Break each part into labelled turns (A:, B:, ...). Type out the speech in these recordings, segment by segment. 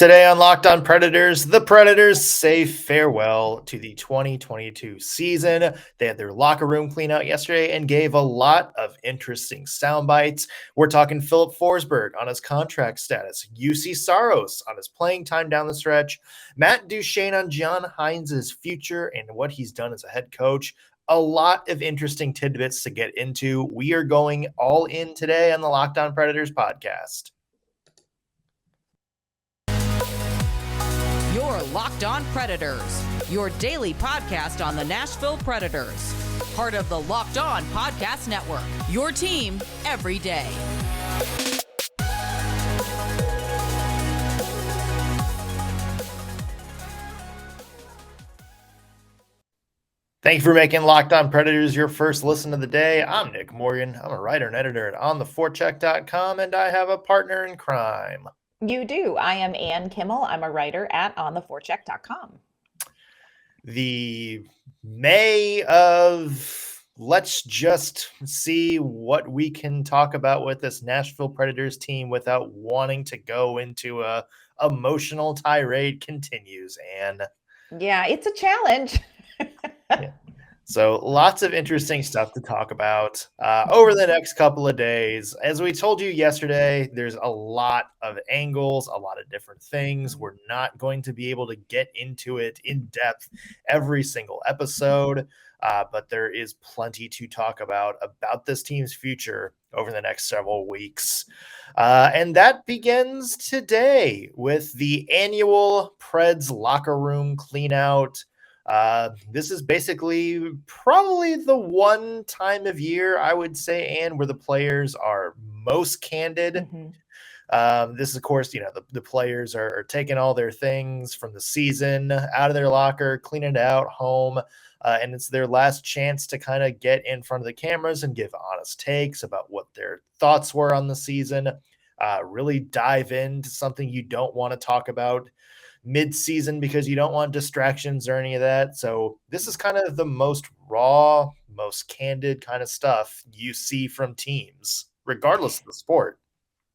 A: Today on Locked On Predators, the Predators say farewell to the 2022 season. They had their locker room clean out yesterday and gave a lot of interesting sound bites. We're talking Filip Forsberg on his contract status, Juuse Saros on his playing time down the stretch, Matt Duchene on Hines' future and what he's done as a head coach. A lot of interesting tidbits to get into. We are going all in today on the Locked On Predators podcast.
B: You're Locked On Predators, your daily podcast on the Nashville Predators. Part of the Locked On Podcast Network, your team every day.
A: Thank you for making Locked On Predators your first listen of the day. I'm Nick Morgan. I'm a writer and editor at ontheforecheck.com, and I have a partner in crime.
C: You do. I am Ann Kimmel. I'm a writer at ontheforecheck.com.
A: The May of let's just see what we can talk about with this Nashville Predators team without wanting to go into a emotional tirade continues. And
C: yeah, it's a challenge.
A: Yeah. So lots of interesting stuff to talk about over the next couple of days. As we told you yesterday, there's a lot of angles, a lot of different things. We're not going to be able to get into it in depth every single episode, but there is plenty to talk about this team's future over the next several weeks. And that begins today with the annual Preds locker room cleanout. This is basically probably the one time of year I would say, Anne, where the players are most candid. Mm-hmm. This is, of course, the players are taking all their things from the season out of their locker, cleaning it out home, and it's their last chance to kind of get in front of the cameras and give honest takes about what their thoughts were on the season. Really dive into something you don't want to talk about mid-season because you don't want distractions or any of that. So this is kind of the most raw, most candid kind of stuff you see from teams, regardless of the sport.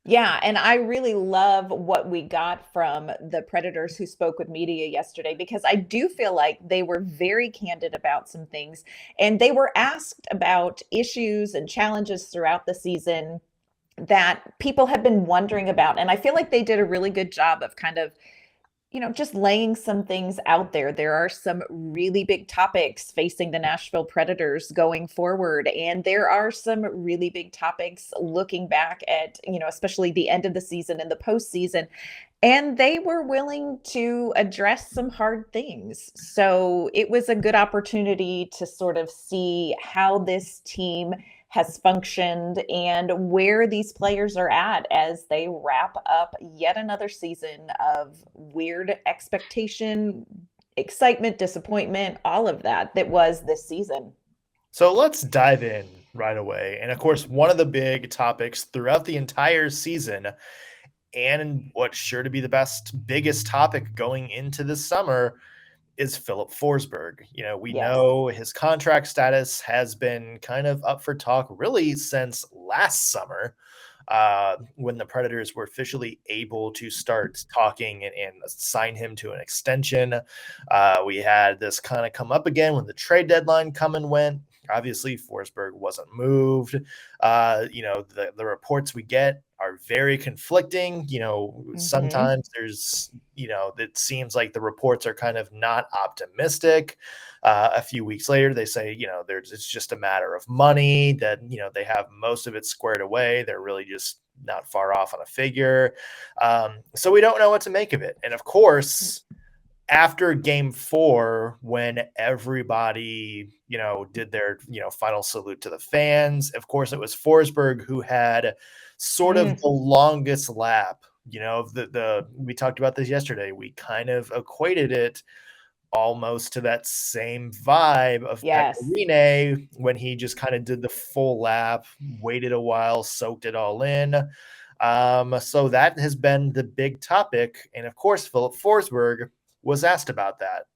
C: Yeah, and I really love what we got from the Predators who spoke with media yesterday, because I do feel like they were very candid about some things, and they were asked about issues and challenges throughout the season that people have been wondering about. And I feel like they did a really good job of kind of just laying some things out there. There are some really big topics facing the Nashville Predators going forward. And there are some really big topics looking back at, especially the end of the season and the postseason. And they were willing to address some hard things. So it was a good opportunity to sort of see how this team has functioned and where these players are at as they wrap up yet another season of weird expectation, excitement, disappointment, all of that was this season.
A: So let's dive in right away. And of course, one of the big topics throughout the entire season, and what's sure to be the biggest topic going into the summer, is Filip Forsberg. We know his contract status has been kind of up for talk really since last summer, when the Predators were officially able to start talking and sign him to an extension. We had this kind of come up again when the trade deadline come and went. Obviously, Forsberg wasn't moved. The reports we get are very conflicting. Sometimes there's, it seems like the reports are kind of not optimistic. A few weeks later, they say, it's just a matter of money, that, they have most of it squared away. They're really just not far off on a figure. So we don't know what to make of it. And of course, after game 4, when everybody, did their, final salute to the fans, of course, it was Forsberg who had sort of the longest lap. We talked about this yesterday. We kind of equated it almost to that same vibe of Arena when he just kind of did the full lap, waited a while, soaked it all in. So that has been the big topic. And of course, Filip Forsberg was asked about that.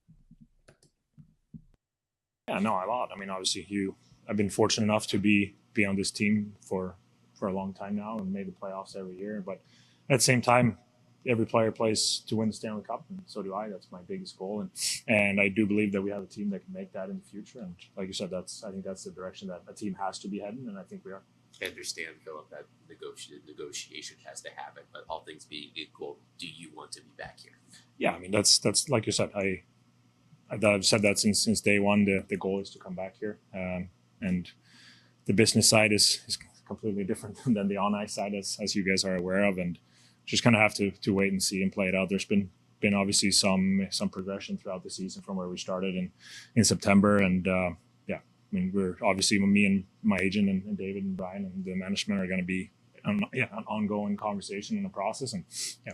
D: Yeah, no, a lot. I mean, obviously, I've been fortunate enough to be on this team for a long time now and made the playoffs every year. But at the same time, every player plays to win the Stanley Cup, and so do I. That's my biggest goal, and I do believe that we have a team that can make that in the future. And like you said, I think that's the direction that a team has to be heading, and I think we are.
E: I understand, Filip, that negotiation has to happen, but all things being equal, do you want to be back here?
D: Yeah, I mean that's like you said. I've said that since day one. The goal is to come back here, and the business side is completely different than the on-ice side, as you guys are aware of, and just kind of have to wait and see and play it out. There's been obviously some progression throughout the season from where we started in September, and I mean, we're obviously, me and my agent and David and Brian and the management are going to be an ongoing conversation and a process, and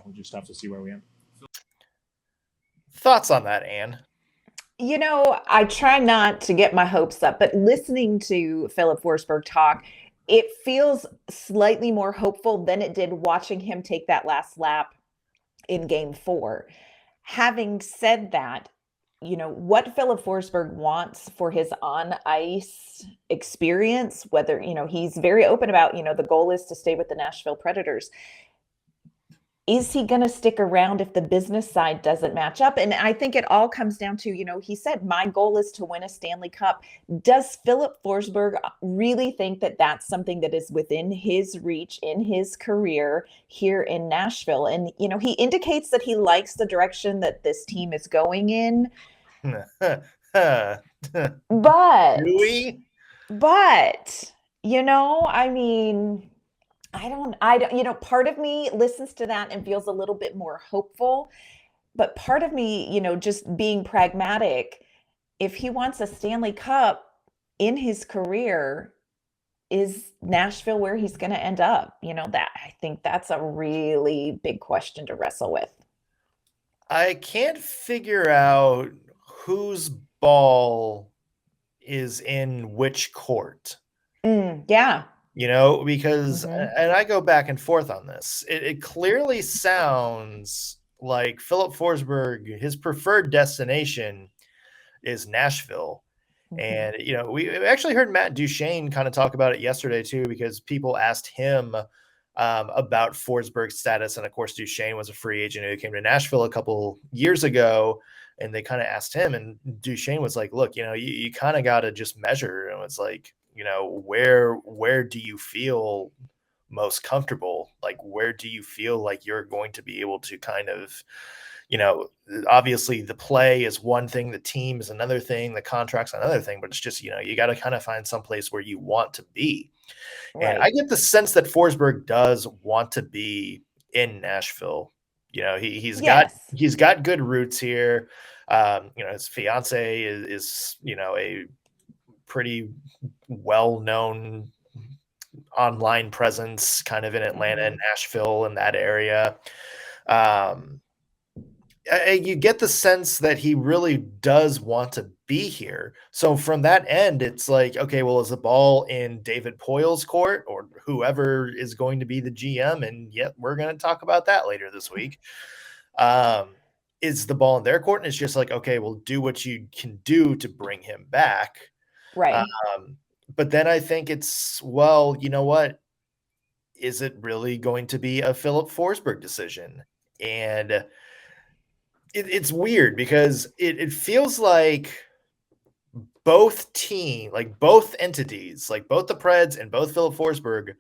D: we'll just have to see where we end.
A: Thoughts on that, Anne?
C: You know, I try not to get my hopes up, but listening to Filip Forsberg talk, it feels slightly more hopeful than it did watching him take that last lap in Game 4. Having said that, what Filip Forsberg wants for his on-ice experience, whether, he's very open about, the goal is to stay with the Nashville Predators. Is he going to stick around if the business side doesn't match up? And I think it all comes down to, he said, my goal is to win a Stanley Cup. Does Filip Forsberg really think that that's something that is within his reach in his career here in Nashville? And, he indicates that he likes the direction that this team is going in. But,
A: Really?
C: but, I mean, I don't, part of me listens to that and feels a little bit more hopeful, but part of me, just being pragmatic, if he wants a Stanley Cup in his career, is Nashville where he's going to end up? That I think that's a really big question to wrestle with.
A: I can't figure out whose ball is in which court.
C: Yeah.
A: Because, and I go back and forth on this. It clearly sounds like Filip Forsberg, his preferred destination is Nashville. And, we actually heard Matt Duchene kind of talk about it yesterday too, because people asked him about Forsberg's status. And of course, Duchene was a free agent who came to Nashville a couple years ago, and they kind of asked him, and Duchene was like, look, you kind of got to just measure. And it's like, where do you feel most comfortable? Like, where do you feel like you're going to be able to kind of, obviously the play is one thing, the team is another thing, the contract's another thing, but it's just, you got to kind of find some place where you want to be. Right. And I get the sense that Forsberg does want to be in Nashville. He's got good roots here. His fiance is a pretty well-known online presence kind of in Atlanta and Nashville and that area. You get the sense that he really does want to be here. So from that end, it's like, okay, well, is the ball in David Poile's court or whoever is going to be the GM? And yet we're going to talk about that later this week. Is the ball in their court? And it's just like, okay, well, do what you can do to bring him back.
C: Right.
A: But then I think it's, well, you know what? Is it really going to be a Filip Forsberg decision? And it's weird because it feels like both entities, like both the Preds and both Filip Forsberg,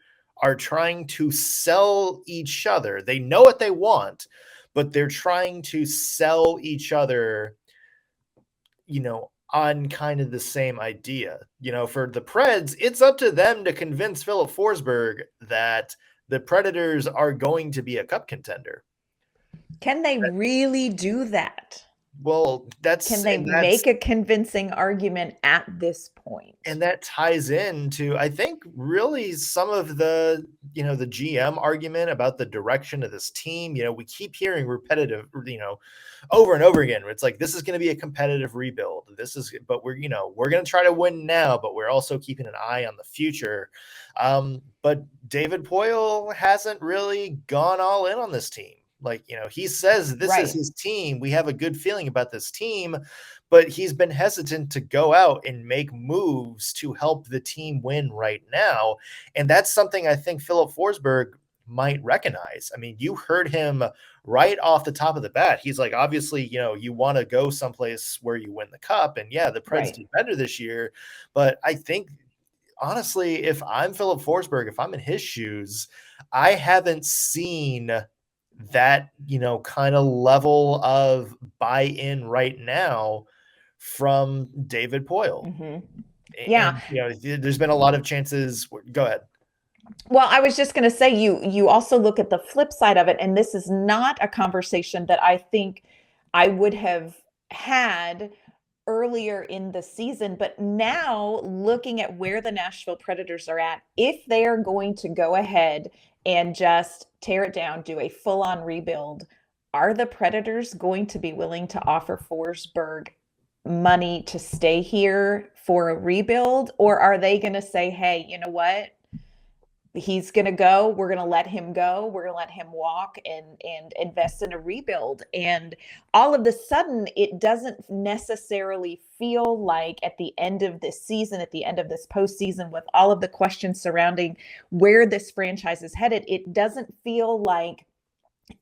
A: are trying to sell each other. They know what they want, but they're trying to sell each other, on kind of the same idea. For the Preds, it's up to them to convince Filip Forsberg that the Predators are going to be a cup contender.
C: Can they really do that?
A: Well, can they
C: make a convincing argument at this point?
A: And that ties into, I think, really some of the, the GM argument about the direction of this team. We keep hearing repetitive, over and over again. It's like, this is going to be a competitive rebuild. But we're going to try to win now, but we're also keeping an eye on the future. But David Poile hasn't really gone all in on this team. Like, he says this is his team. We have a good feeling about this team, but he's been hesitant to go out and make moves to help the team win right now. And that's something I think Filip Forsberg might recognize. I mean, you heard him right off the top of the bat. He's like, obviously, you want to go someplace where you win the cup. And yeah, the Preds did better this year. But I think, honestly, if I'm Filip Forsberg, if I'm in his shoes, I haven't seen that, kind of level of buy-in right now from David Poile.
C: Mm-hmm. Yeah.
A: And, there's been a lot of chances. Go ahead.
C: Well, I was just going to say, you also look at the flip side of it, and this is not a conversation that I think I would have had earlier in the season, but now looking at where the Nashville Predators are at, if they are going to go ahead and just tear it down, do a full-on rebuild, are the Predators going to be willing to offer Forsberg money to stay here for a rebuild? Or are they going to say, hey, you know what? He's going to go. We're going to let him go. We're going to let him walk and invest in a rebuild. And all of a sudden, it doesn't necessarily feel like at the end of this season, at the end of this postseason, with all of the questions surrounding where this franchise is headed, it doesn't feel like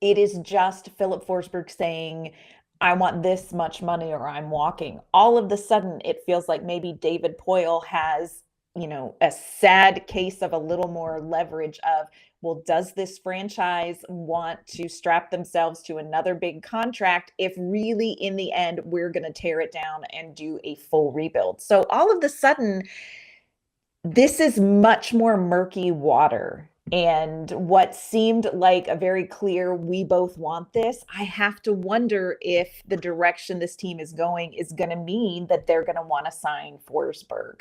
C: it is just Filip Forsberg saying, I want this much money or I'm walking. All of a sudden, it feels like maybe David Poile has a sad case of a little more leverage of, well, does this franchise want to strap themselves to another big contract if really in the end we're going to tear it down and do a full rebuild? So all of a sudden, this is much more murky water. And what seemed like a very clear, we both want this, I have to wonder if the direction this team is going to mean that they're going to want to sign Forsberg.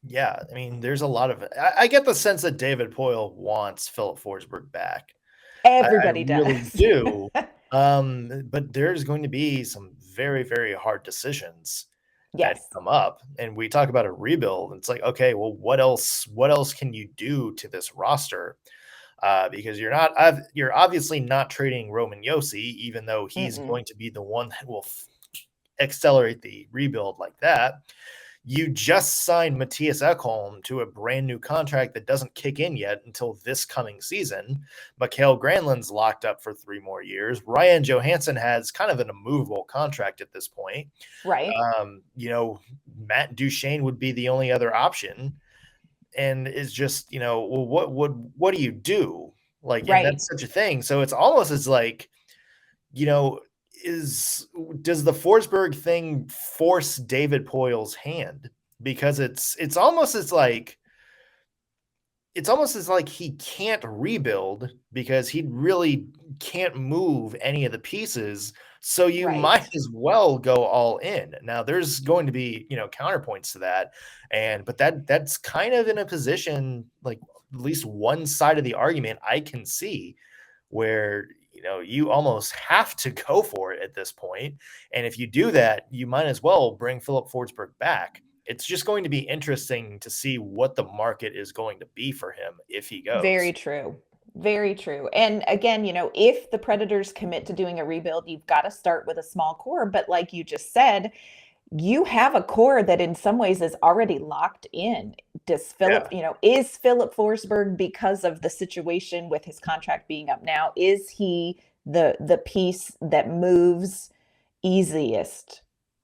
A: Yeah, I mean, there's a lot of it. I get the sense that David Poile wants Filip Forsberg back.
C: Everybody does.
A: Really do. But there's going to be some very, very hard decisions that come up. And we talk about a rebuild. It's like, okay, well, what else can you do to this roster? Because you're obviously not trading Roman Josi, even though he's going to be the one that will accelerate the rebuild like that. You just signed Mattias Ekholm to a brand new contract that doesn't kick in yet until this coming season. Mikael Granlund's locked up for 3 more years. Ryan Johansson has kind of an immovable contract at this point.
C: Right.
A: Matt Duchene would be the only other option. And it's just, well, what do you do? Like, and that's such a thing. So it's almost as like, does the Forsberg thing force David Poile's hand? Because it's almost as like he can't rebuild because he really can't move any of the pieces. So you might as well go all in. Now there's going to be, counterpoints to that. But that's kind of in a position, like at least one side of the argument I can see where, you almost have to go for it at this point. And if you do that, you might as well bring Filip Forsberg back. It's just going to be interesting to see what the market is going to be for him if he goes.
C: Very true. Very true. And again, if the Predators commit to doing a rebuild, you've got to start with a small core. But like you just said, you have a core that in some ways is already locked in. Does Filip, is Filip Forsberg, because of the situation with his contract being up now, is he the piece that moves easiest?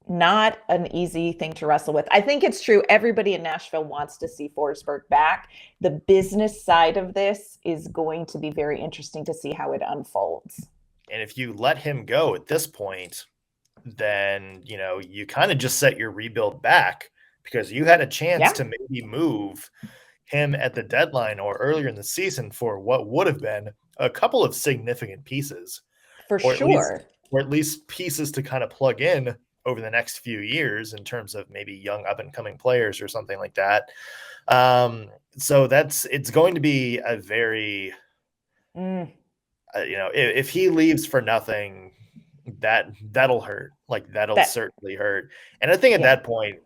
C: Not an easy thing to wrestle with. I think it's true. Everybody in Nashville wants to see Forsberg back. The business side of this is going to be very interesting to see how it unfolds.
A: And if you let him go at this point, then, you kind of just set your rebuild back because you had a chance to maybe move him at the deadline or earlier in the season for what would have been a couple of significant pieces.
C: For sure.
A: Or at least pieces to kind of plug in over the next few years in terms of maybe young up and coming players or something like that. So it's going to be a very, if he leaves for nothing, that'll hurt. Like that'll certainly hurt. And I think at that point,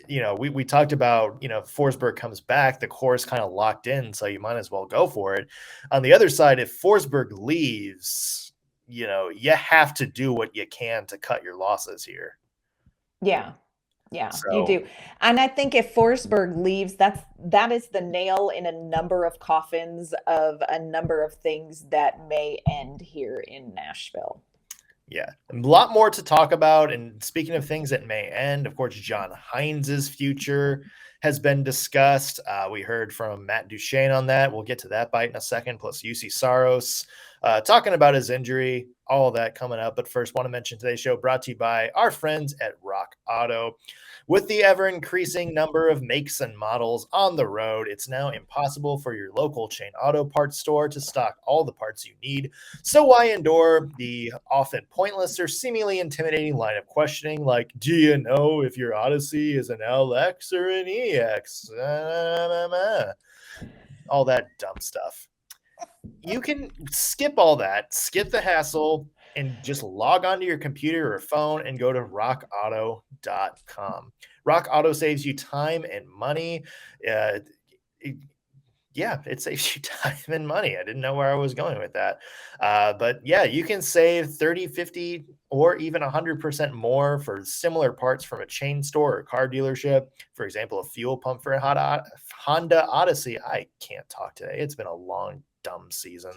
A: we talked about, Forsberg comes back, the core is kind of locked in, so you might as well go for it. On the other side, if Forsberg leaves, you have to do what you can to cut your losses here.
C: Yeah. Yeah, you
A: So
C: do. And I think if Forsberg leaves, that is the nail in a number of coffins of a number of things that may end here in Nashville.
A: yeah, a lot more to talk about. And speaking of things that may end, of course, John Hynes' future has been discussed. We heard from Matt Duchene on that. We'll get to that bite in a second, plus Juuse Saros talking about his injury, all of that coming up. But first, want to mention today's show brought to you by our friends at Rock Auto. With the ever-increasing number of makes and models on the road, it's now impossible for your local chain auto parts store to stock all the parts you need. So why endure the often pointless or seemingly intimidating line of questioning like, do you know if your Odyssey is an LX or an EX? All that dumb stuff. You can skip all that, skip the hassle, and just log onto your computer or phone and go to rockauto.com. Rock Auto saves you time and money. It saves you time and money. I didn't know where I was going with that. But yeah, you can save 30, 50, or even 100% more for similar parts from a chain store or car dealership. For example, a fuel pump for a Honda Odyssey. I can't talk today. It's been a long, dumb season.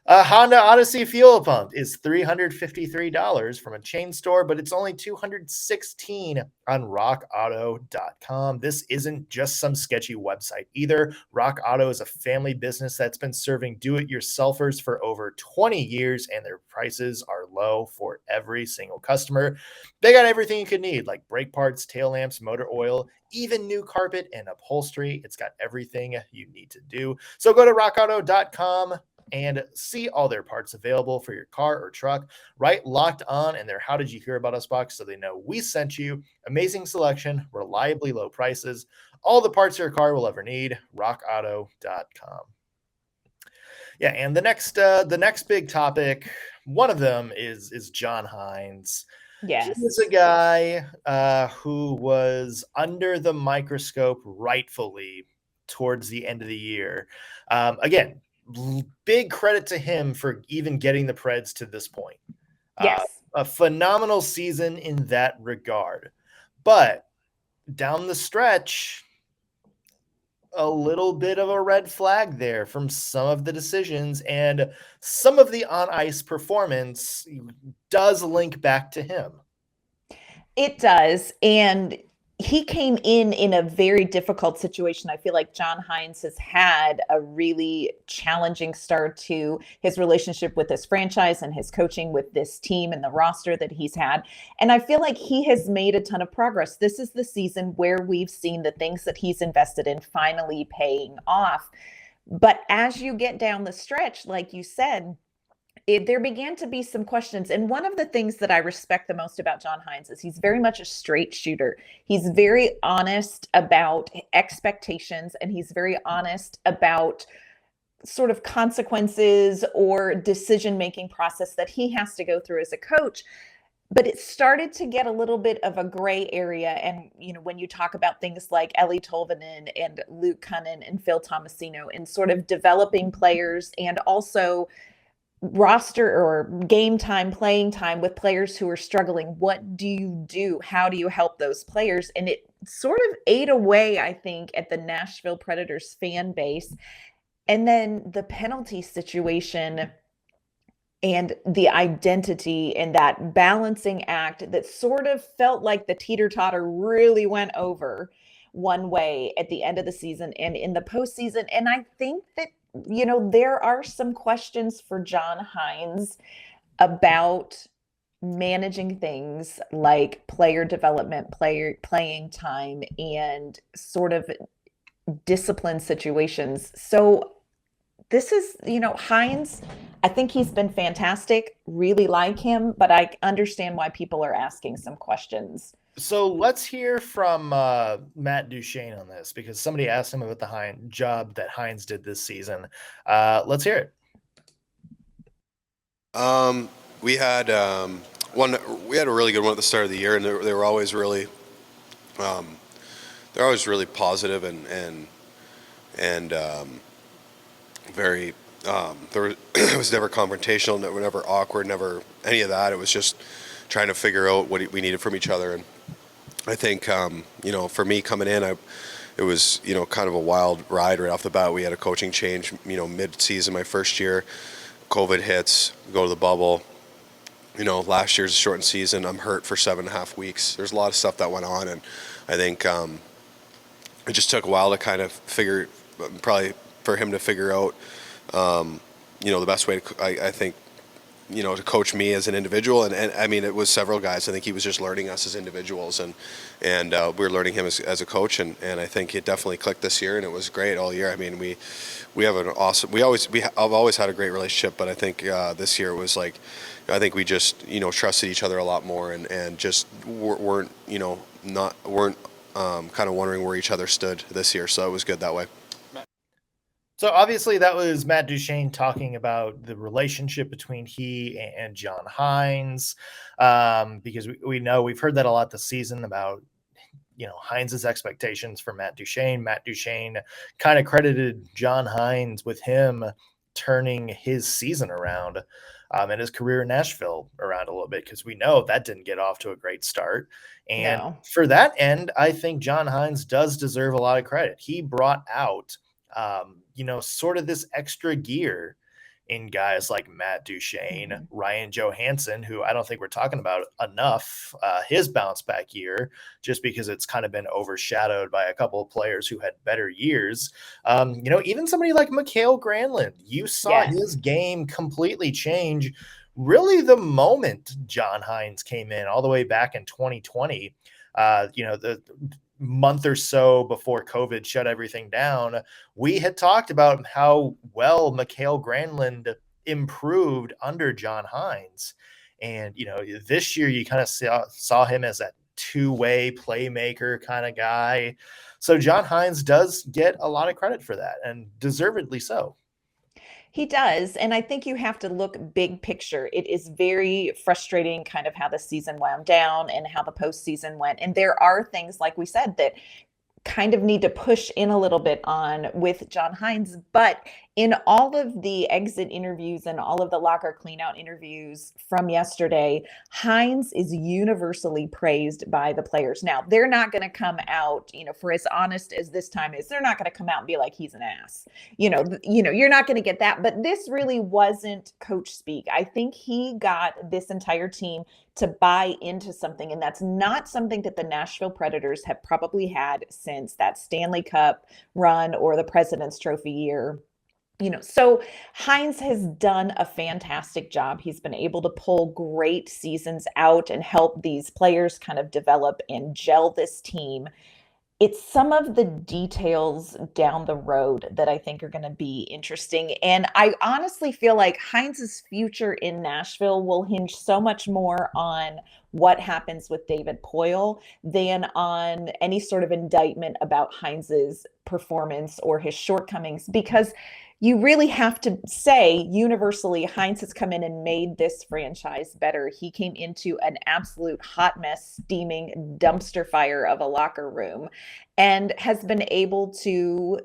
A: A Honda Odyssey fuel pump is $353 from a chain store, but it's only $216 on rockauto.com. This isn't just some sketchy website either. Rock Auto is a family business that's been serving do-it-yourselfers for over 20 years, and their prices are low for every single customer. They got everything you could need, like brake parts, tail lamps, motor oil, even new carpet and upholstery. It's got everything you need to do. So go to rockauto.com and see all their parts available for your car or truck. Right Locked On and their How Did You Hear About Us box so they know we sent you. Amazing selection, reliably low prices, all the parts your car will ever need. rockauto.com. Yeah, and the next big topic, one of them is John Hynes.
C: Yes.
A: He's a guy who was under the microscope rightfully towards the end of the year. Again, big credit to him for even getting the Preds to this point.
C: Yes.
A: A phenomenal season in that regard. But down the stretch, a little bit of a red flag there from some of the decisions, and some of the on-ice performance does link back to him.
C: It does. And he came in a very difficult situation. I feel like John Hynes has had a really challenging start to his relationship with this franchise and his coaching with this team and the roster that he's had. And I feel like he has made a ton of progress. This is the season where we've seen the things that he's invested in finally paying off. But as you get down the stretch, like you said, there began to be some questions. And one of the things that I respect the most about John Hynes is he's very much a straight shooter. He's very honest about expectations, and he's very honest about sort of consequences or decision-making process that he has to go through as a coach. But it started to get a little bit of a gray area. And, when you talk about things like Ellie Tolvanen and Luke Cunnin and Phil Tomasino and sort of developing players and also roster or game time, playing time with players who are struggling. What do you do? How do you help those players? And it sort of ate away, I think, at the Nashville Predators fan base. And then the penalty situation and the identity and that balancing act that sort of felt like the teeter-totter really went over one way at the end of the season and in the postseason. And I think that there are some questions for John Hynes about managing things like player development, playing time, and sort of discipline situations. So this is, Hynes, I think he's been fantastic, really like him, but I understand why people are asking some questions.
A: So let's hear from Matt Duchene on this, because somebody asked him about the job that Hynes did this season. Let's hear it.
F: We had a really good one at the start of the year, and they were always really, they're always really positive and very. It was never confrontational, never awkward, never any of that. It was just trying to figure out what we needed from each other, and I think, for me coming in, it was, kind of a wild ride right off the bat. We had a coaching change, mid-season, my first year. COVID hits, go to the bubble. Last year's a shortened season. I'm hurt for 7.5 weeks. There's a lot of stuff that went on, and I think it just took a while to kind of probably for him to figure out, the best way to, I think, to coach me as an individual. And I mean, it was several guys. I think he was just learning us as individuals, and we were learning him as a coach. And I think it definitely clicked this year, and it was great all year. I mean, we have an awesome, I've always had a great relationship, but I think this year it was like, I think we just, trusted each other a lot more, and just weren't kind of wondering where each other stood this year. So it was good that way.
A: So obviously that was Matt Duchene talking about the relationship between he and John Hynes, because we know we've heard that a lot this season about, Hynes' expectations for Matt Duchene. Matt Duchene kind of credited John Hynes with him turning his season around, and his career in Nashville around a little bit, because we know that didn't get off to a great start. And for that end, I think John Hynes does deserve a lot of credit. He brought out sort of this extra gear in guys like Matt Duchene, Ryan Johansson, who I don't think we're talking about enough, his bounce back year, just because it's kind of been overshadowed by a couple of players who had better years. Even somebody like Mikael Granlund, you saw his game completely change really the moment John Hynes came in, all the way back in 2020. The month or so before COVID shut everything down, we had talked about how well Mikael Granlund improved under John Hynes. And, this year you kind of saw him as that two-way playmaker kind of guy. So John Hynes does get a lot of credit for that, and deservedly so.
C: He does. And I think you have to look big picture. It is very frustrating kind of how the season wound down and how the postseason went. And there are things, like we said, that kind of need to push in a little bit on with John Hynes. But in all of the exit interviews and all of the locker cleanout interviews from yesterday, Hynes is universally praised by the players. Now, they're not going to come out, for as honest as this time is, they're not going to come out and be like, he's an ass. You're not going to get that. But this really wasn't coach speak. I think he got this entire team to buy into something. And that's not something that the Nashville Predators have probably had since that Stanley Cup run or the President's Trophy year. So Hynes has done a fantastic job. He's been able to pull great seasons out and help these players kind of develop and gel this team. It's some of the details down the road that I think are going to be interesting. And I honestly feel like Hynes' future in Nashville will hinge so much more on what happens with David Poile than on any sort of indictment about Hynes' performance or his shortcomings, because you really have to say universally, Hynes has come in and made this franchise better. He came into an absolute hot mess, steaming dumpster fire of a locker room, and has been able to,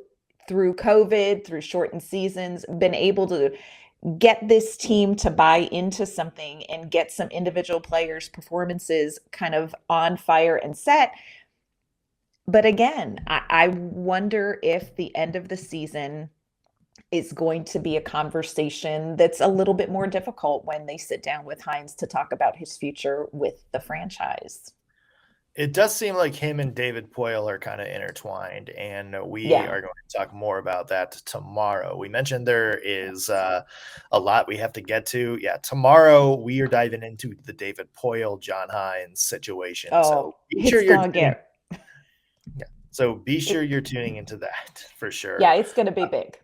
C: through COVID, through shortened seasons, been able to get this team to buy into something and get some individual players' performances kind of on fire and set. But again, I wonder if the end of the season is going to be a conversation that's a little bit more difficult when they sit down with Hynes to talk about his future with the franchise.
A: It does seem like him and David Poile are kind of intertwined, and we are going to talk more about that tomorrow. We mentioned there is a lot we have to get to. Yeah, tomorrow we are diving into the David Poile, John Hynes situation.
C: So be sure
A: you're tuning into that for sure.
C: Yeah, it's going to be big.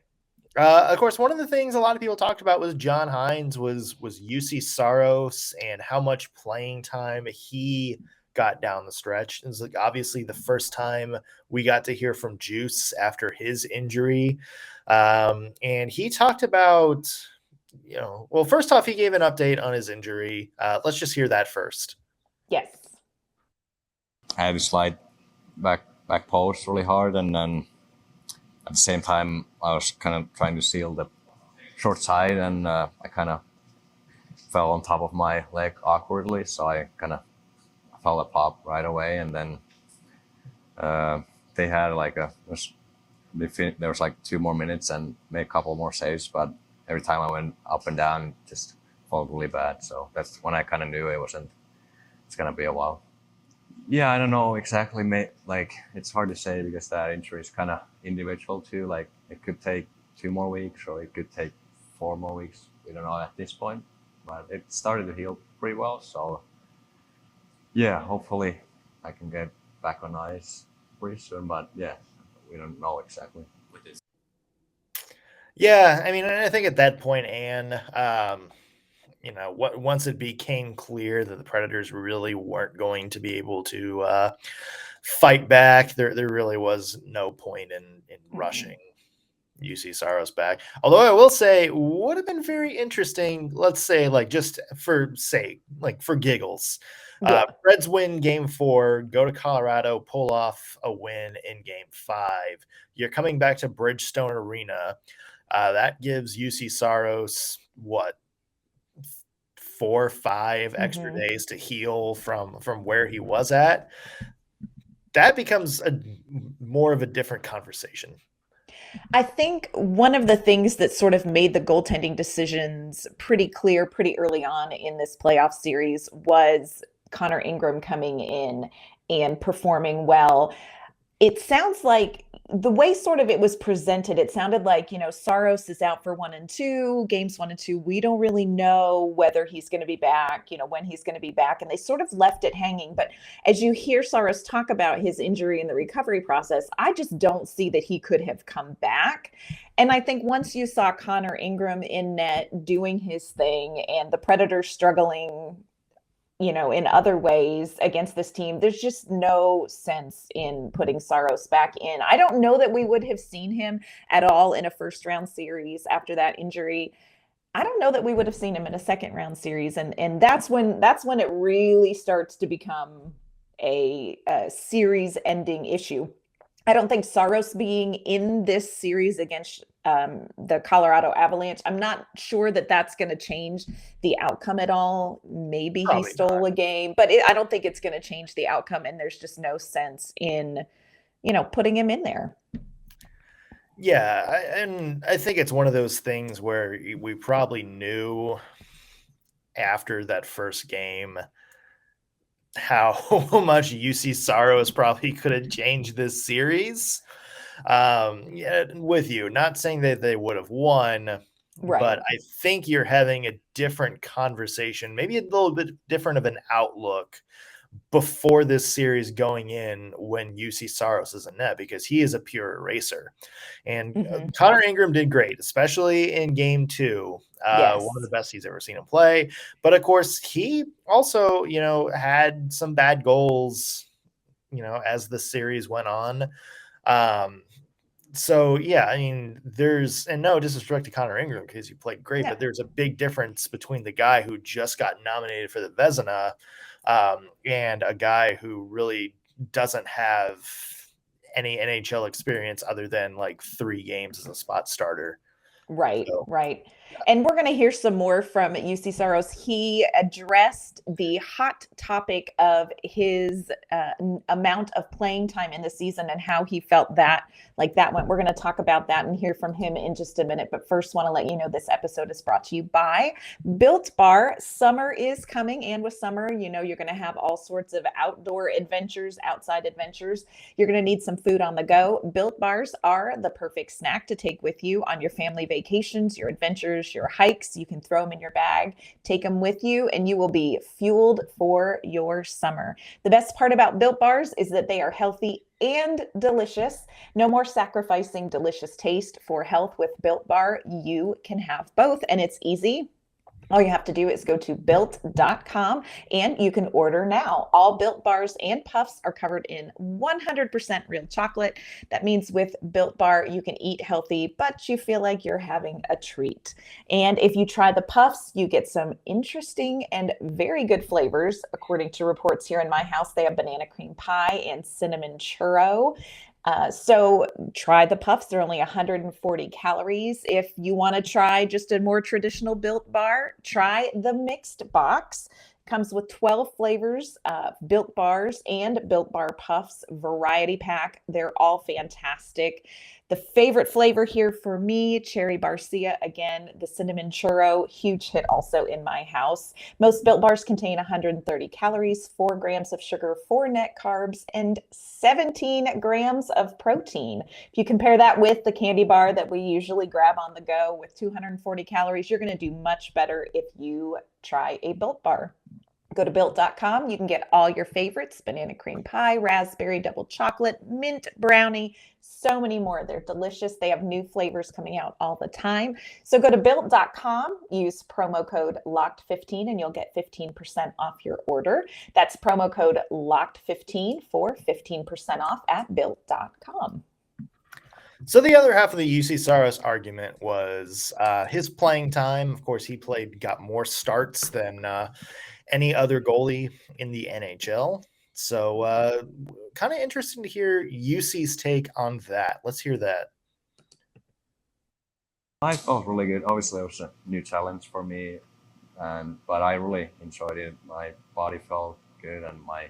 A: Of course, one of the things a lot of people talked about was John Hynes was Juuse Saros and how much playing time he got down the stretch. It was like obviously the first time we got to hear from Juuse after his injury. And he talked about, first off, he gave an update on his injury. Let's just hear that first.
C: Yes.
G: I had to slide back post really hard, and then at the same time, I was kind of trying to seal the short side, and I kind of fell on top of my leg awkwardly, so I kind of felt a pop right away, and then They had like there was like 2 more minutes and made a couple more saves, but every time I went up and down, it just felt really bad. So that's when I kind of knew it's gonna be a while. Yeah, I don't know exactly. Like, it's hard to say because that injury is kind of individual too. Like, it could take 2 more weeks or it could take 4 more weeks. We don't know at this point, but it started to heal pretty well. So yeah, hopefully I can get back on ice pretty soon. But yeah, we don't know exactly.
E: With this,
A: Yeah, I mean, I think at that point, Anne, once it became clear that the Predators really weren't going to be able to fight back, there really was no point in rushing Juuse Saros back. Although I will say, would have been very interesting. Let's say, like, just for sake, like for giggles,
C: Yeah.
A: Preds win Game 4, go to Colorado, pull off a win in Game 5. You're coming back to Bridgestone Arena. That gives Juuse Saros what, 4 or 5 extra days to heal from where he was at. That becomes more of a different conversation.
C: I think one of the things that sort of made the goaltending decisions pretty clear pretty early on in this playoff series was Connor Ingram coming in and performing well. It sounds like the way sort of it was presented, it sounded like, Saros is out for 1 and 2, games 1 and 2. We don't really know whether he's going to be back, when he's going to be back. And they sort of left it hanging. But as you hear Saros talk about his injury and the recovery process, I just don't see that he could have come back. And I think once you saw Connor Ingram in net doing his thing and the Predators struggling, in other ways against this team, there's just no sense in putting Saros back in. I don't know that we would have seen him at all in a first round series after that injury. I don't know that we would have seen him in a second round series. And that's when it really starts to become a series ending issue. I don't think Saros being in this series against the Colorado Avalanche, I'm not sure that that's going to change the outcome at all. Maybe
A: Probably
C: he stole a game, but I don't think it's going to change the outcome. And there's just no sense in, putting him in there.
A: Yeah, and I think it's one of those things where we probably knew after that first game how much Juuse Saros probably could have changed this series. Yeah, with you, not saying that they would have won,
C: Right.
A: but I think you're having a different conversation, maybe a little bit different of an outlook before this series going in when Juuse Saros is in net, because he is a pure eraser. And Connor Ingram did great, especially in Game 2.
C: Yes.
A: One of the best he's ever seen him play. But of course, he also, had some bad goals, as the series went on. So yeah, I mean, and no disrespect to Connor Ingram because he played great, but there's a big difference between the guy who just got nominated for the Vezina and a guy who really doesn't have any NHL experience other than like 3 games as a spot starter.
C: Right,
A: So,
C: right. And we're going to hear some more from Juuse Saros. He addressed the hot topic of his amount of playing time in the season and how he felt that went. We're going to talk about that and hear from him in just a minute. But first, want to let you know this episode is brought to you by Built Bar. Summer is coming, and with summer, you're going to have all sorts of outdoor adventures, outside adventures. You're going to need some food on the go. Built Bars are the perfect snack to take with you on your family vacations, your adventures, your hikes. You can throw them in your bag, take them with you, and you will be fueled for your summer. The best part about Built Bars is that they are healthy and delicious. No more sacrificing delicious taste for health with Built Bar. You can have both, and it's easy. All you have to do is go to built.com and you can order now. All Built Bars and Puffs are covered in 100% real chocolate. That means with Built Bar, you can eat healthy, but you feel like you're having a treat. And if you try the Puffs, you get some interesting and very good flavors. According to reports here in my house, they have banana cream pie and cinnamon churro. So try the Puffs. They're only 140 calories. If you want to try just a more traditional Built Bar, try the mixed box. Comes with 12 flavors of Built Bars and Built Bar Puffs variety pack. They're all fantastic. The favorite flavor here for me, Cherry Barcia. Again, the cinnamon churro, huge hit also in my house. Most Built Bars contain 130 calories, 4 grams of sugar, 4 net carbs, and 17 grams of protein. If you compare that with the candy bar that we usually grab on the go with 240 calories, you're going to do much better if you try a Built Bar. Go to built.com. You can get all your favorites: banana cream pie, raspberry double chocolate, mint brownie, so many more. They're delicious. They have new flavors coming out all the time. So go to built.com, use promo code LOCKED15, and you'll get 15% off your order. That's promo code LOCKED15 for 15% off at built.com.
A: So the other half of the Juuse Saros argument was his playing time. Of course, he got more starts than any other goalie in the NHL. So kind of interesting to hear Juuse's take on that. Let's hear that.
G: I felt really good. Obviously, it was a new challenge for me, but I really enjoyed it. My body felt good and my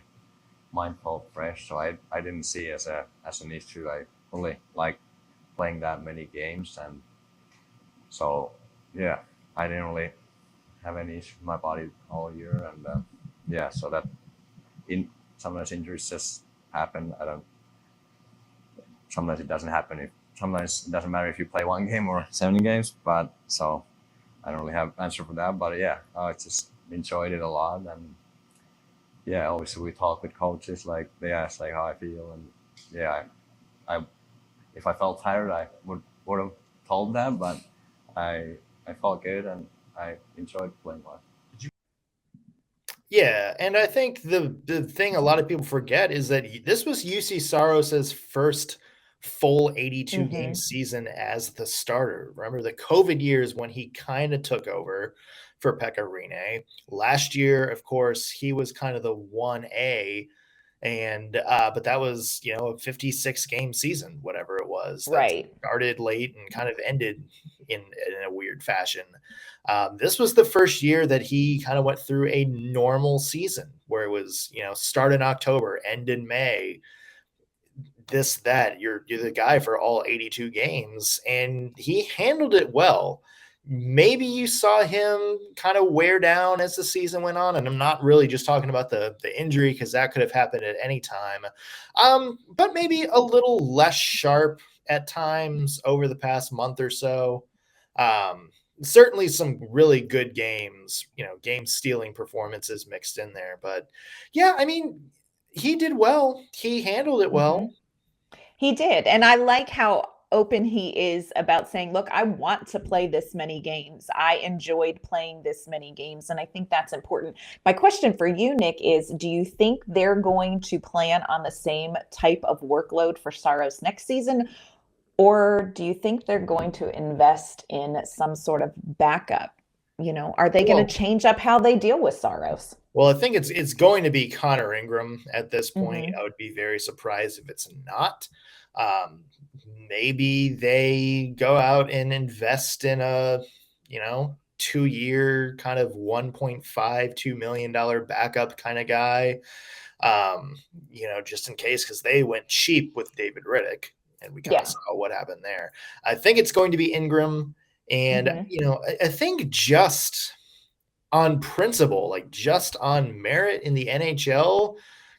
G: mind felt fresh. So I didn't see it as an issue. I really like playing that many games, and so yeah, I didn't really have any issue with my body all year, and so that sometimes injuries just happen. Sometimes it doesn't happen. Sometimes it doesn't matter if you play one game or 70 games, but so I don't really have an answer for that. But yeah, I just enjoyed it a lot, and yeah, obviously we talk with coaches, like they ask like how I feel, and yeah, I if I felt tired, I would have told them, but I felt good and I enjoyed playing well.
A: Yeah, and I think the thing a lot of people forget is that this was Juuse Saros' first full 82 game season as the starter. Remember the COVID years when he kind of took over for Pekka Rinne. Last year, of course, he was kind of the 1A, and but that was, a 56 game season, whatever it was, that
C: Right.
A: started late and kind of ended in a weird fashion. This was the first year that he kind of went through a normal season where it was, start in October, end in May, this, that. You're the guy for all 82 games, and he handled it well. Maybe you saw him kind of wear down as the season went on, and I'm not really just talking about the injury, because that could have happened at any time, but maybe a little less sharp at times over the past month or so. Certainly some really good games, game-stealing performances mixed in there. But, yeah, I mean, he did well. He handled it well.
C: He did. And I like how open he is about saying, look, I want to play this many games. I enjoyed playing this many games. And I think that's important. My question for you, Nick, is do you think they're going to plan on the same type of workload for Saros next season? Or do you think they're going to invest in some sort of backup? Are they going to change up how they deal with Saros?
A: Well, I think it's going to be Connor Ingram at this point. I would be very surprised if it's not. Maybe they go out and invest in a, 2-year kind of $1.52 million backup kind of guy, just in case, because they went cheap with David Riddick, and we kind of saw what happened there. I think it's going to be Ingram. And, I think just on principle, like just on merit in the NHL,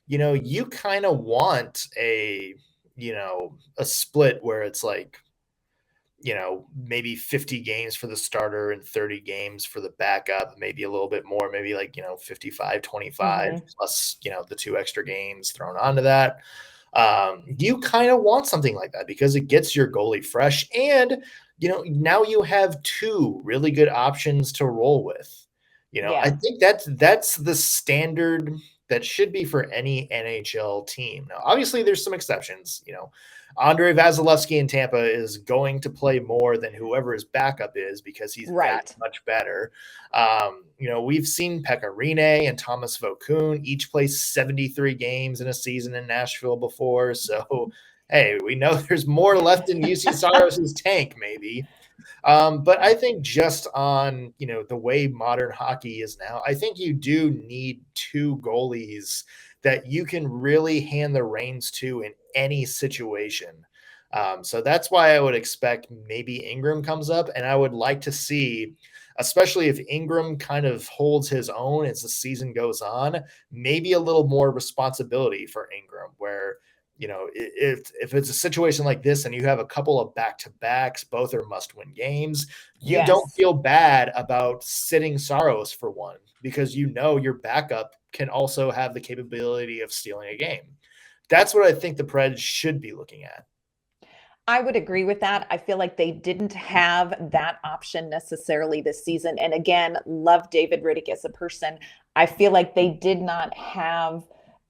A: you kind of want a split where it's like, maybe 50 games for the starter and 30 games for the backup, maybe a little bit more, maybe like, 55, 25 plus, the 2 extra games thrown onto that. You kind of want something like that because it gets your goalie fresh, and now you have 2 really good options to roll with. I think that's the standard that should be for any NHL team. Now, obviously, there's some exceptions. Andrei Vasilevsky in Tampa is going to play more than whoever his backup is because he's that much better. We've seen Pekka Rinne and Thomas Vokoun each play 73 games in a season in Nashville before. So, hey, we know there's more left in Juuse Saros' tank, maybe. But I think just on, the way modern hockey is now, I think you do need two goalies that you can really hand the reins to in any situation. So that's why I would expect maybe Ingram comes up, and I would like to see, especially if Ingram kind of holds his own as the season goes on, maybe a little more responsibility for Ingram, where if it's a situation like this and you have a couple of back-to-backs, both are must-win games, you don't
C: Yes.
A: feel bad about sitting Saros for one, because your backup can also have the capability of stealing a game. That's what I think the Preds should be looking at.
C: I would agree with that. I feel like they didn't have that option necessarily this season. And again, love David Riddick as a person. I feel like they did not have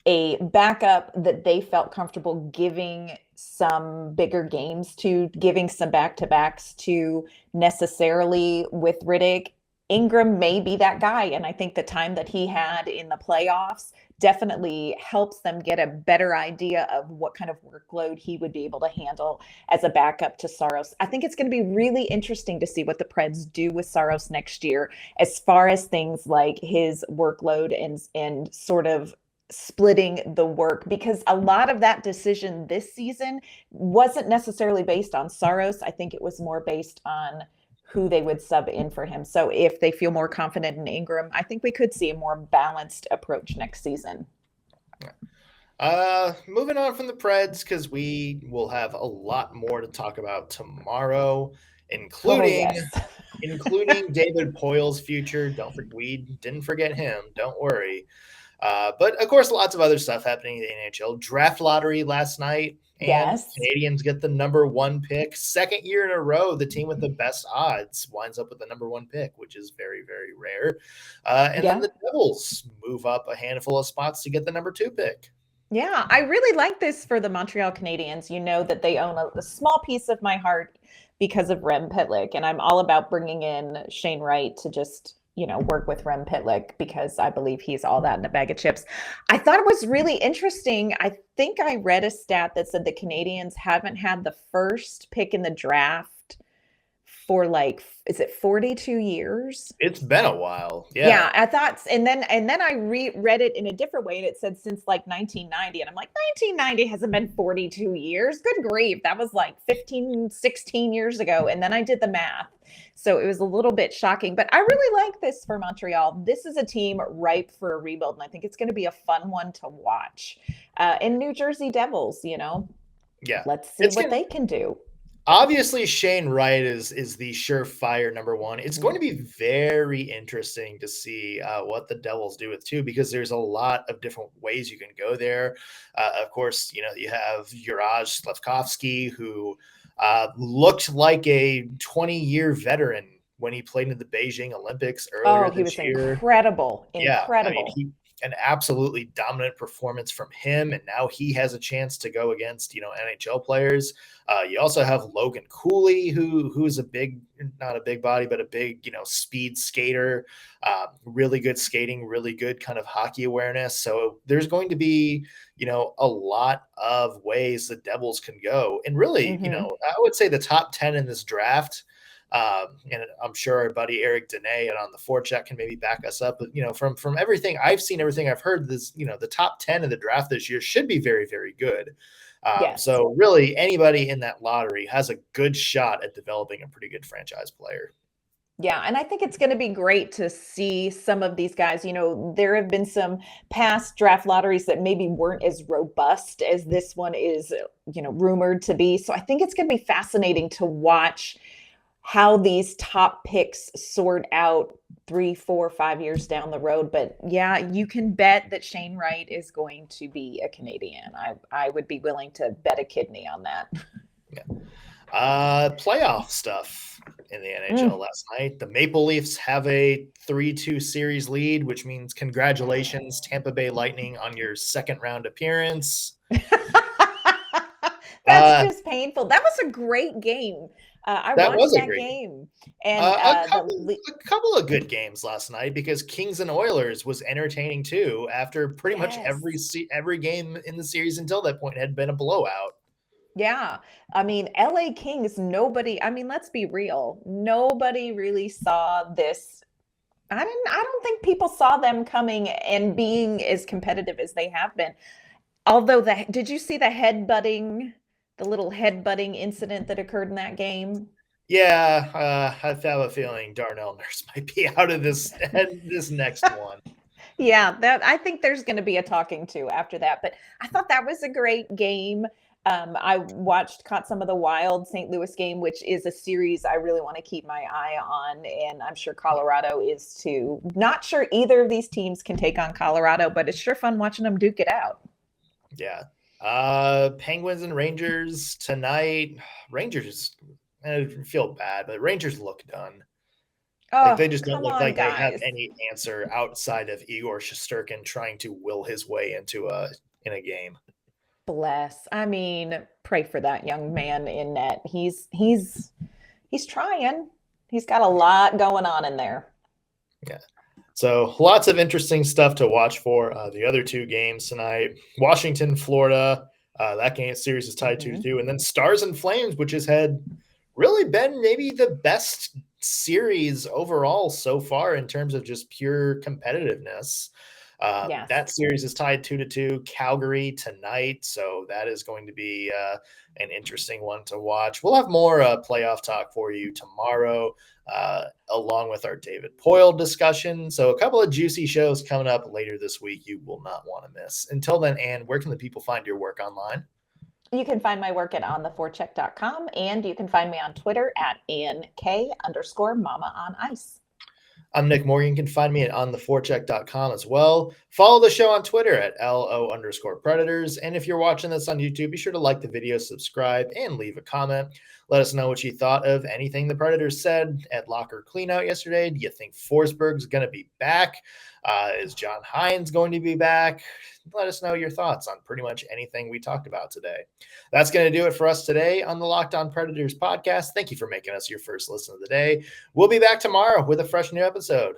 C: a backup that they felt comfortable giving some bigger games to, giving some back-to-backs to necessarily with Riddick. Ingram may be that guy. And I think the time that he had in the playoffs definitely helps them get a better idea of what kind of workload he would be able to handle as a backup to Saros. I think it's going to be really interesting to see what the Preds do with Saros next year, as far as things like his workload and sort of splitting the work, because a lot of that decision this season wasn't necessarily based on Saros. I think it was more based on who they would sub in for him. So if they feel more confident in Ingram, I think we could see a more balanced approach next season.
A: Moving on from the Preds, because we will have a lot more to talk about tomorrow, including David Poile's future. We didn't forget him. Don't worry. But of course, lots of other stuff happening in the NHL. Draft lottery last night. And
C: Yes.
A: Canadians get the number 1 pick. Second year in a row, the team with the best odds winds up with the number 1 pick, which is very, very rare. Then the Devils move up a handful of spots to get the number 2 pick.
C: Yeah, I really like this for the Montreal Canadiens. You know that they own a small piece of my heart because of Rem Pitlick, and I'm all about bringing in Shane Wright to just work with Rem Pitlick, because I believe he's all that in a bag of chips. I thought it was really interesting. I think I read a stat that said the Canadians haven't had the first pick in the draft for is it 42 years?
A: It's been a while.
C: Yeah, I thought, and then I read it in a different way, and it said since 1990, and I'm like, 1990 hasn't been 42 years. Good grief, that was 15, 16 years ago. And then I did the math, so it was a little bit shocking. But I really like this for Montreal. This is a team ripe for a rebuild, and I think it's going to be a fun one to watch. And New Jersey Devils, let's see what they can do.
A: Obviously, Shane Wright is the surefire number 1. It's going to be very interesting to see what the Devils do with 2, because there's a lot of different ways you can go there. Of course, you have Juraj Slafkovsky, who looked like a 20-year veteran when he played in the Beijing Olympics earlier this year.
C: He was incredible.
A: Yeah, an absolutely dominant performance from him, and now he has a chance to go against NHL players. You also have Logan Cooley, who's not a big body, but a big speed skater, really good skating, really good kind of hockey awareness. So there's going to be a lot of ways the Devils can go, and really I would say the top 10 in this draft. And I'm sure our buddy Eric Dene and on the forecheck can maybe back us up. But, from everything I've seen, everything I've heard, the top 10 in the draft this year should be very, very good.
C: Yes.
A: So really anybody in that lottery has a good shot at developing a pretty good franchise player.
C: Yeah, and I think it's going to be great to see some of these guys. There have been some past draft lotteries that maybe weren't as robust as this one is, rumored to be. So I think it's going to be fascinating to watch how these top picks sort out 3, 4, 5 years down the road. But yeah, you can bet that Shane Wright is going to be a Canadian. I would be willing to bet a kidney on that.
A: Yeah. Playoff stuff in the NHL last night. The Maple Leafs have a 3-2 series lead, which means congratulations, Tampa Bay Lightning, on your second round appearance.
C: That's just painful. That was a great game. I watched that game, and
A: a couple of good games last night, because Kings and Oilers was entertaining too. After pretty much every game in the series until that point had been a blowout.
C: Yeah. I mean, LA Kings, nobody, I mean, let's be real. Nobody really saw this. I don't think people saw them coming and being as competitive as they have been. Although did you see the little headbutting incident that occurred in that game?
A: Yeah, I have a feeling Darnell Nurse might be out of this next one.
C: Yeah, that I think there's going to be a talking to after that. But I thought that was a great game. Caught some of the Wild St. Louis game, which is a series I really want to keep my eye on, and I'm sure Colorado is too. Not sure either of these teams can take on Colorado, but it's sure fun watching them duke it out.
A: Yeah. Penguins and Rangers tonight. Rangers, I feel bad, but Rangers look done. Like they just don't look like they have any answer outside of Igor Shesterkin trying to will his way into in a game.
C: Bless. I mean, pray for that young man in net. He's trying. He's got a lot going on in there.
A: Yeah. So lots of interesting stuff to watch for the other two games tonight. Washington, Florida. That game series is tied 2-2. And then Stars and Flames, which has had really been maybe the best series overall so far in terms of just pure competitiveness. Yes. That series is tied 2-2. Calgary tonight, so that is going to be an interesting one to watch. We'll have more playoff talk for you tomorrow, along with our David Poile discussion. So a couple of juicy shows coming up later this week you will not want to miss. Until then, Ann, where can the people find your work online?
C: You can find my work at ontheforecheck.com, and you can find me on Twitter at ANK_Mama on Ice.
A: I'm Nick Morgan. You can find me at ontheforecheck.com as well. Follow the show on Twitter at LO_Predators. And if you're watching this on YouTube, be sure to like the video, subscribe, and leave a comment. Let us know what you thought of anything the Predators said at locker cleanout yesterday. Do you think Forsberg's going to be back? Is John Hynes going to be back? Let us know your thoughts on pretty much anything we talked about today. That's going to do it for us today on the Locked On Predators podcast. Thank you for making us your first listen of the day. We'll be back tomorrow with a fresh new episode.